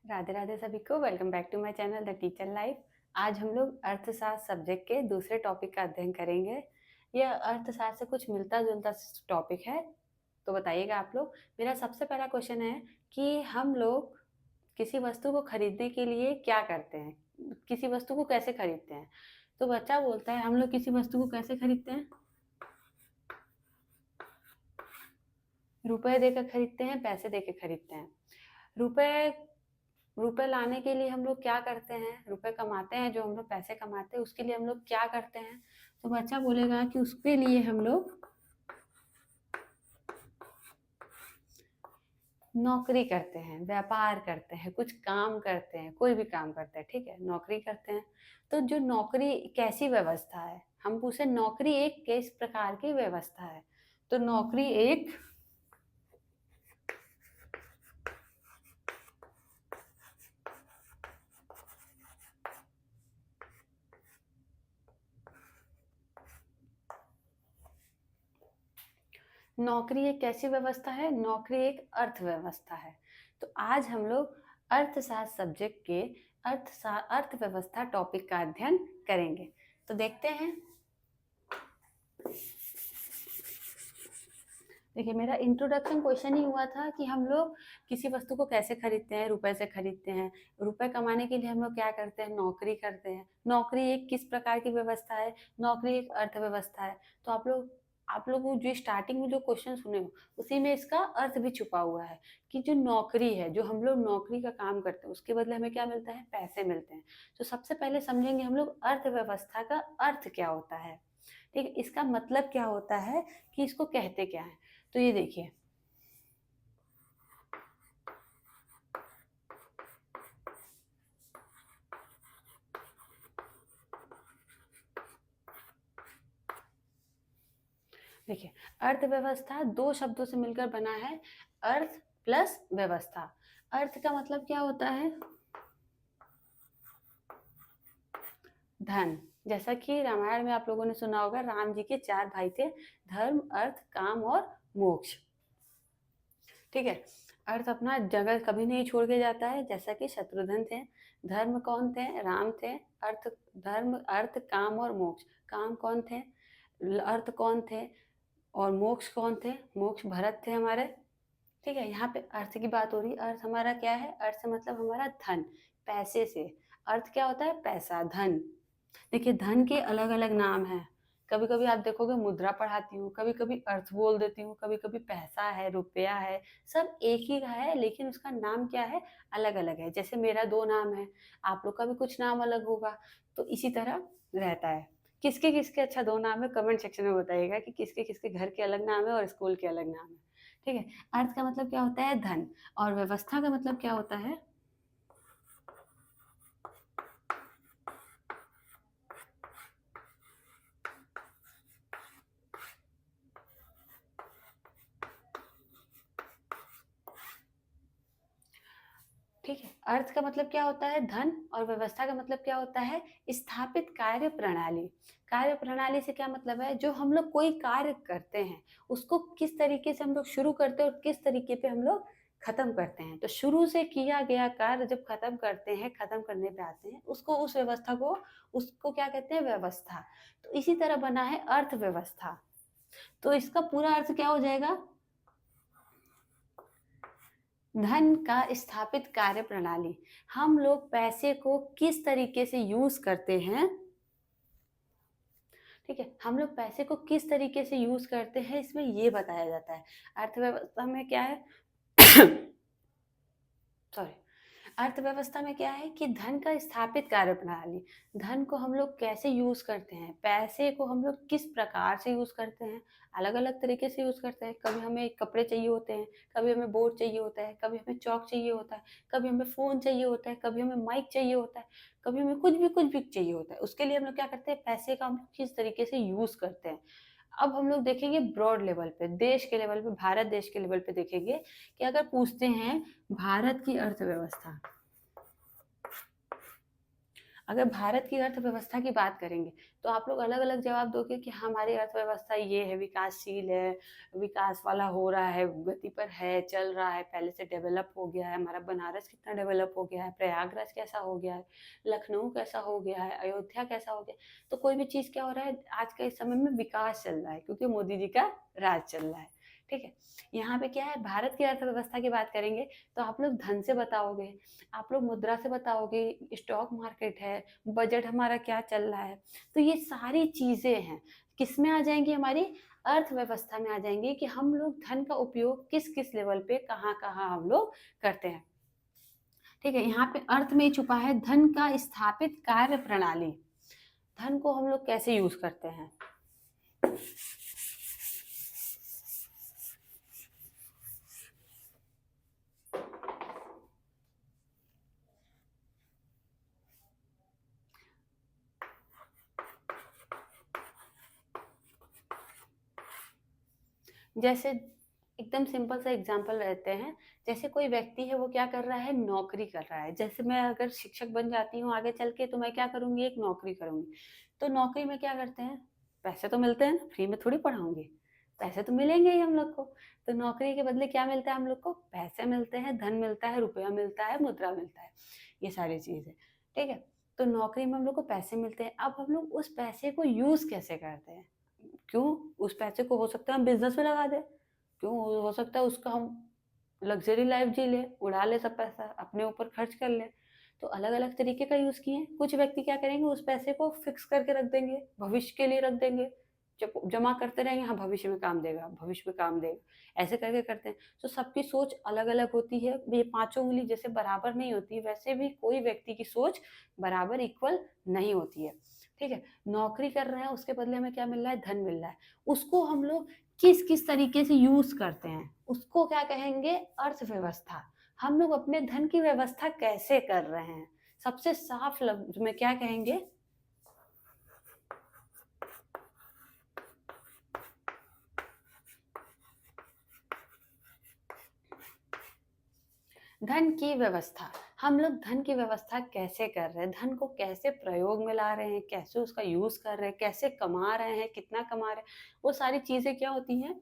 राधे राधे सभी को। Welcome back to my channel the teacher life. आज हम लोग अर्थशास्त्र सब्जेक्ट के दूसरे टॉपिक का अध्ययन करेंगे। यह अर्थशास्त्र से कुछ मिलता जुलता टॉपिक है, तो बताइएगा आप लोग। मेरा सबसे पहला क्वेश्चन है कि हम लोग किसी वस्तु को खरीदने के लिए क्या करते हैं, किसी वस्तु को कैसे खरीदते हैं। तो बच्चा बोलता है हम लोग किसी वस्तु को कैसे खरीदते हैं, रुपए देकर खरीदते हैं, पैसे देकर खरीदते हैं। रुपए रुपए लाने के लिए हम लोग क्या करते हैं, रुपए कमाते हैं, जो हम लोग पैसे कमाते हैं उसके लिए हम लोग क्या करते हैं। तो बच्चा बोलेगा कि उसके लिए हम लोग नौकरी करते हैं, व्यापार करते हैं, कुछ काम करते हैं, कोई भी काम करते हैं, ठीक है, नौकरी करते हैं। तो जो नौकरी कैसी व्यवस्था है, हम पूछे नौकरी एक किस प्रकार की व्यवस्था है। तो नौकरी एक नौकरी एक कैसी व्यवस्था है, नौकरी एक अर्थव्यवस्था है। तो आज हम लोग अर्थशास्त्र सब्जेक्ट के अर्थव्यवस्था टॉपिक का अध्ययन करेंगे। तो देखते हैं। देखिए, मेरा इंट्रोडक्शन क्वेश्चन ही हुआ था कि हम लोग किसी वस्तु को कैसे खरीदते हैं, रुपए से खरीदते हैं। रुपए कमाने के लिए हम लोग क्या करते हैं, नौकरी करते हैं। नौकरी एक किस प्रकार की व्यवस्था है, नौकरी एक अर्थव्यवस्था है। तो आप लोग जो स्टार्टिंग में जो क्वेश्चन सुने हो उसी में इसका अर्थ भी छुपा हुआ है कि जो नौकरी है, जो हम लोग नौकरी का काम करते हैं उसके बदले हमें क्या मिलता है, पैसे मिलते हैं। तो सबसे पहले समझेंगे हम लोग अर्थव्यवस्था का अर्थ क्या होता है, ठीक है, इसका मतलब क्या होता है, कि इसको कहते क्या है। तो ये देखिए, देखिए, अर्थव्यवस्था दो शब्दों से मिलकर बना है, अर्थ प्लस व्यवस्था। अर्थ का मतलब क्या होता है, धन। जैसा कि रामायण में आप लोगों ने सुना होगा, राम जी के 4 भाई थे, धर्म, अर्थ, काम और मोक्ष, ठीक है। अर्थ अपना जगह कभी नहीं छोड़ के जाता है, जैसा कि शत्रुघ्न थे। धर्म कौन थे, राम थे। अर्थ, धर्म, अर्थ, काम और मोक्ष। काम कौन थे, अर्थ कौन थे, और मोक्ष कौन थे, मोक्ष भरत थे हमारे, ठीक है। यहाँ पे अर्थ की बात हो रही है। अर्थ हमारा क्या है, अर्थ से मतलब हमारा धन, पैसे से। अर्थ क्या होता है, पैसा, धन। देखिए, धन के अलग अलग नाम हैं। कभी कभी आप देखोगे मुद्रा पढ़ाती हूँ, कभी कभी अर्थ बोल देती हूँ, कभी कभी पैसा है, रुपया है, सब एक ही का है, लेकिन उसका नाम क्या है, अलग अलग है। जैसे मेरा 2 नाम है, आप लोग का भी कुछ नाम अलग होगा। तो इसी तरह रहता है। किसके किसके अच्छा 2 नाम है, कमेंट सेक्शन में बताइएगा कि किसके किसके घर के अलग नाम है और स्कूल के अलग नाम है, ठीक है। अर्थ का मतलब क्या होता है, धन। और व्यवस्था का मतलब क्या होता है, ठीक है। अर्थ का मतलब क्या होता है, धन। और व्यवस्था का मतलब क्या होता है, स्थापित कार्य प्रणाली। कार्य प्रणाली से क्या मतलब है, जो हम लोग कोई कार्य करते हैं उसको किस तरीके से हम लोग शुरू करते हैं और किस तरीके पे हम लोग खत्म करते हैं। तो शुरू से किया गया कार्य जब खत्म करते हैं, खत्म करने पे आते हैं, उसको, उस व्यवस्था को, उसको क्या कहते हैं, व्यवस्था। तो इसी तरह बना है अर्थव्यवस्था। तो इसका पूरा अर्थ क्या हो जाएगा, धन का स्थापित कार्य प्रणाली। हम लोग पैसे को किस तरीके से यूज करते हैं, ठीक है, हम लोग पैसे को किस तरीके से यूज करते हैं, इसमें ये बताया जाता है। अर्थव्यवस्था में क्या है सॉरी, अर्थव्यवस्था में क्या है कि धन का स्थापित कार्य प्रणाली। धन को हम लोग कैसे यूज करते हैं, पैसे को हम लोग किस प्रकार से यूज करते हैं, अलग अलग तरीके से यूज करते हैं। कभी हमें कपड़े चाहिए होते हैं, कभी हमें बोर्ड चाहिए होता है, कभी हमें चौक चाहिए होता है, कभी हमें फोन चाहिए होता है, कभी हमें माइक चाहिए होता है, कभी हमें कुछ भी चाहिए होता है। उसके लिए हम लोग क्या करते हैं, पैसे का हम लोग किस तरीके से यूज करते हैं। अब हम लोग देखेंगे ब्रॉड लेवल पे, देश के लेवल पे, भारत देश के लेवल पे देखेंगे कि अगर पूछते हैं भारत की अर्थव्यवस्था, अगर भारत की अर्थव्यवस्था की बात करेंगे तो आप लोग अलग अलग जवाब दोगे कि हमारी अर्थव्यवस्था ये है, विकासशील है, विकास वाला हो रहा है, गति पर है, चल रहा है, पहले से डेवलप हो गया है, हमारा बनारस कितना डेवलप हो गया है, प्रयागराज कैसा हो गया है, लखनऊ कैसा हो गया है, अयोध्या कैसा हो गया। तो कोई भी चीज़ क्या हो रहा है आज के इस समय में, विकास चल रहा है क्योंकि मोदी जी का राज चल रहा है। ठीक है, यहाँ पे क्या है, भारत की अर्थव्यवस्था की बात करेंगे तो आप लोग धन से बताओगे, आप लोग मुद्रा से बताओगे, स्टॉक मार्केट है, बजट हमारा क्या चल रहा है। तो ये सारी चीज़ें हैं, किस में आ जाएंगी, हमारी अर्थव्यवस्था में आ जाएंगी कि हम लोग धन का उपयोग किस किस लेवल पे कहाँ कहाँ हम लोग करते हैं। ठीक है, यहाँ पे अर्थ में छुपा है धन का स्थापित कार्य प्रणाली, धन को हम लोग कैसे यूज करते हैं। जैसे एकदम सिंपल सा एग्जांपल रहते हैं, जैसे कोई व्यक्ति है वो क्या कर रहा है, नौकरी कर रहा है। जैसे मैं अगर शिक्षक बन जाती हूँ आगे चल के तो मैं क्या करूंगी, एक नौकरी करूंगी। तो नौकरी में क्या करते हैं, पैसे तो मिलते हैं ना, फ्री में थोड़ी पढ़ाऊंगी, पैसे तो मिलेंगे ही हम लोग को। तो नौकरी के बदले क्या मिलता है हम लोग को, पैसे मिलते हैं, धन मिलता है, रुपया मिलता है, मुद्रा मिलता है, ये सारी चीजें। ठीक है, तो नौकरी में हम लोग को पैसे मिलते हैं, अब हम लोग उस पैसे को यूज कैसे करते हैं। क्यों, उस पैसे को हो सकता है हम बिजनेस में लगा दें, क्यों हो सकता है उसका हम लग्जरी लाइफ जी ले, उड़ा ले सब पैसा, अपने ऊपर खर्च कर ले। तो अलग अलग तरीके का यूज किए। कुछ व्यक्ति क्या करेंगे, उस पैसे को फिक्स करके रख देंगे, भविष्य के लिए रख देंगे, जब जमा करते रहेंगे, हाँ भविष्य में काम देगा, भविष्य में काम देगा, ऐसे करके करते हैं। तो सबकी सोच अलग अलग होती है, ये पांचों उंगली जैसे बराबर नहीं होती, वैसे भी कोई व्यक्ति की सोच बराबर इक्वल नहीं होती है। ठीक है, नौकरी कर रहे हैं, उसके बदले हमें क्या मिल रहा है, धन मिल रहा है, उसको हम लोग किस किस तरीके से यूज करते हैं, उसको क्या कहेंगे, अर्थव्यवस्था। हम लोग अपने धन की व्यवस्था कैसे कर रहे हैं, सबसे साफ लफ्ज में क्या कहेंगे, धन की व्यवस्था। हम लोग धन की व्यवस्था कैसे कर रहे हैं, धन को कैसे प्रयोग में ला रहे हैं, कैसे उसका यूज कर रहे हैं, कैसे कमा रहे हैं, कितना कमा रहे हैं, वो सारी चीजें क्या होती हैं,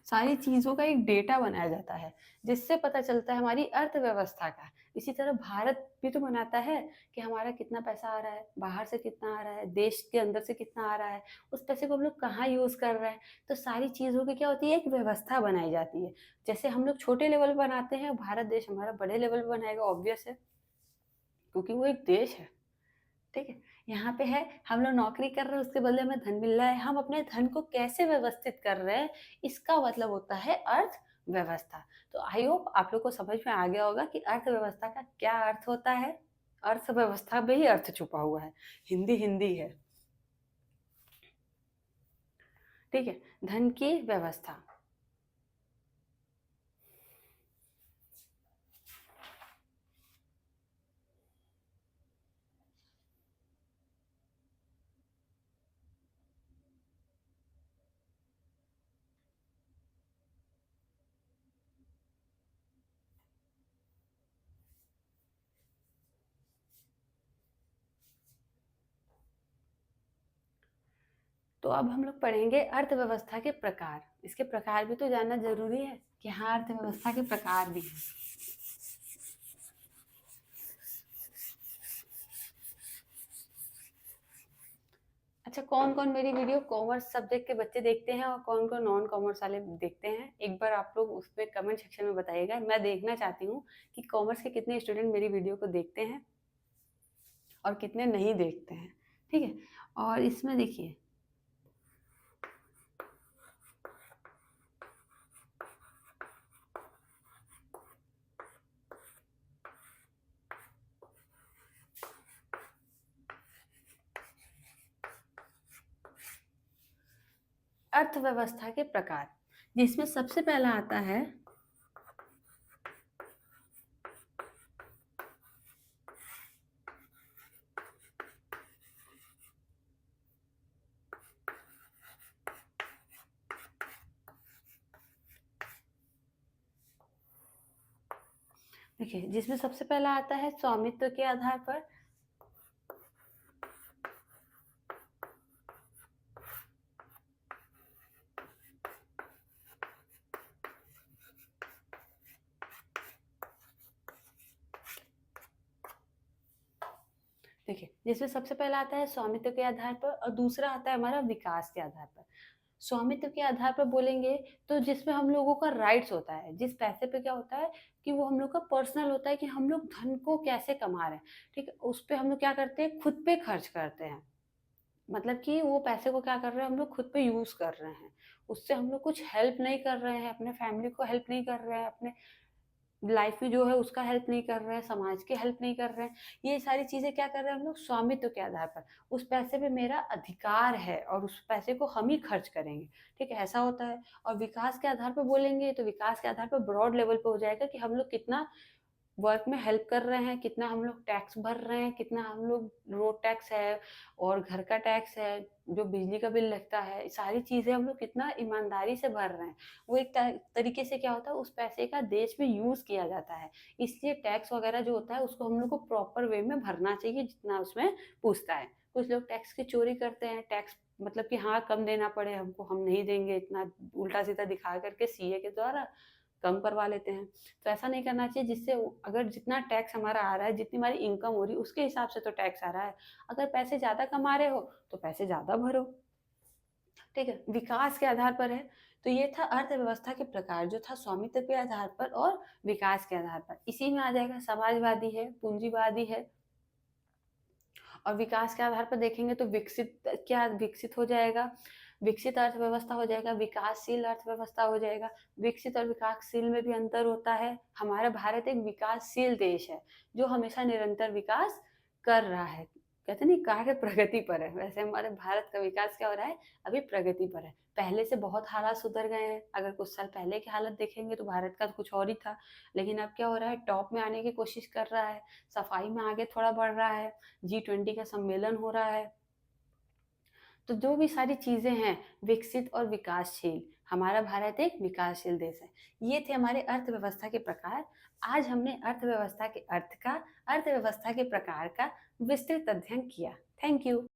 सारी चीजों का एक डेटा बनाया जाता है, जिससे पता चलता है हमारी अर्थव्यवस्था का। इसी तरह भारत भी तो बनाता है कि हमारा कितना पैसा आ रहा है, बाहर से कितना आ रहा है, देश के अंदर से कितना आ रहा है, उस पैसे को हम लोग कहाँ यूज कर रहे हैं। तो सारी चीजों की क्या होती है, एक व्यवस्था बनाई जाती है। जैसे हम लोग छोटे लेवल पर बनाते हैं, भारत देश हमारा बड़े लेवल पर बनाएगा, ऑब्वियस है, क्योंकि वो एक देश है। ठीक है, यहाँ पे है हम लोग नौकरी कर रहे हैं, उसके बदले हमें धन मिल रहा है, हम अपने धन को कैसे व्यवस्थित कर रहे हैं, इसका मतलब होता है अर्थव्यवस्था। तो आई होप आप लोग को समझ में आ गया होगा कि अर्थव्यवस्था का क्या अर्थ होता है। अर्थव्यवस्था में ही अर्थ छुपा हुआ है, हिंदी हिंदी है। ठीक है, धन की व्यवस्था। तो अब हम लोग पढ़ेंगे अर्थव्यवस्था के प्रकार। इसके प्रकार भी तो जानना जरूरी है कि हाँ अर्थव्यवस्था के प्रकार भी हैं। अच्छा, कौन कौन मेरी वीडियो कॉमर्स सब्जेक्ट के बच्चे देखते हैं और कौन कौन नॉन कॉमर्स वाले देखते हैं, एक बार आप लोग उसमें कमेंट सेक्शन में बताइएगा। मैं देखना चाहती हूँ कि कॉमर्स के कितने स्टूडेंट मेरी वीडियो को देखते हैं और कितने नहीं देखते हैं। ठीक है, और इसमें देखिए, अर्थव्यवस्था के प्रकार, जिसमें सबसे पहला आता है देखिए, जिसमें सबसे पहला आता है स्वामित्व के आधार पर, देखिए, जिसमें सबसे पहला आता है स्वामित्व के आधार पर और दूसरा आता है हमारा विकास के आधार पर। स्वामित्व के आधार पर बोलेंगे तो जिसमें हम लोगों का राइट्स होता है, जिस पैसे पे क्या होता है कि वो हम लोग का पर्सनल होता है कि हम लोग धन को कैसे कमा रहे हैं, ठीक है? उस पे हम लोग क्या करते हैं, खुद पे खर्च करते हैं। मतलब कि वो पैसे को क्या कर रहे हैं, हम लोग खुद पे यूज़ कर रहे हैं। उससे हम लोग कुछ हेल्प नहीं कर रहे हैं, अपने फैमिली को हेल्प नहीं कर रहे हैं, अपने लाइफ में जो है उसका हेल्प नहीं कर रहे हैं, समाज की हेल्प नहीं कर रहे हैं। ये सारी चीज़ें क्या कर रहे हैं हम लोग स्वामित्व के आधार पर। उस पैसे पे मेरा अधिकार है और उस पैसे को हम ही खर्च करेंगे, ठीक है? ऐसा होता है। और विकास के आधार पर बोलेंगे तो विकास के आधार पर ब्रॉड लेवल पे हो जाएगा कि हम लोग कितना वर्क में हेल्प कर रहे हैं, कितना हम लोग टैक्स भर रहे हैं, कितना हम लोग रोड टैक्स है और घर का टैक्स है, जो बिजली का बिल लगता है, सारी चीज़ें हम लोग कितना ईमानदारी से भर रहे हैं। वो एक तरीके से क्या होता है उस पैसे का देश में यूज़ किया जाता है। इसलिए टैक्स वगैरह जो होता है उसको हम लोग को प्रॉपर वे में भरना चाहिए जितना उसमें पूछता है। कुछ लोग टैक्स की चोरी करते हैं, टैक्स मतलब कि हाँ, कम देना पड़े हमको, हम नहीं देंगे इतना, उल्टा-सीधा दिखा कर के सीए के द्वारा कम करवा लेते हैं। तो ऐसा नहीं करना चाहिए जिससे अगर जितना टैक्स हमारा आ रहा है, जितनी हमारी इनकम हो रही है, उसके हिसाब से तो टैक्स आ रहा है। अगर पैसे ज़्यादा कमा रहे हो, तो पैसे ज़्यादा भरो, ठीक है? विकास के आधार पर है, तो ये था अर्थव्यवस्था के प्रकार जो था स्वामित्व के आधार पर और विकास के आधार पर। इसी में आ जाएगा समाजवादी है, पूंजीवादी है और विकास के आधार पर देखेंगे तो विकसित हो जाएगा, विकसित अर्थव्यवस्था हो जाएगा, विकासशील अर्थव्यवस्था हो जाएगा। विकसित और विकासशील में भी अंतर होता है। हमारा भारत एक विकासशील देश है, जो हमेशा निरंतर विकास कर रहा है। कहते नहीं कार्य प्रगति पर है, वैसे हमारे भारत का विकास क्या हो रहा है, अभी प्रगति पर है। पहले से बहुत हालात सुधर गए हैं। अगर कुछ साल पहले की हालत देखेंगे तो भारत का तो कुछ और ही था, लेकिन अब क्या हो रहा है, टॉप में आने की कोशिश कर रहा है, सफाई में आगे थोड़ा बढ़ रहा है, G20 का सम्मेलन हो रहा है। तो जो भी सारी चीज़ें हैं विकसित और विकासशील, हमारा भारत एक विकासशील देश है। ये थे हमारे अर्थव्यवस्था के प्रकार। आज हमने अर्थव्यवस्था के अर्थ का, अर्थव्यवस्था के प्रकार का विस्तृत अध्ययन किया। Thank you.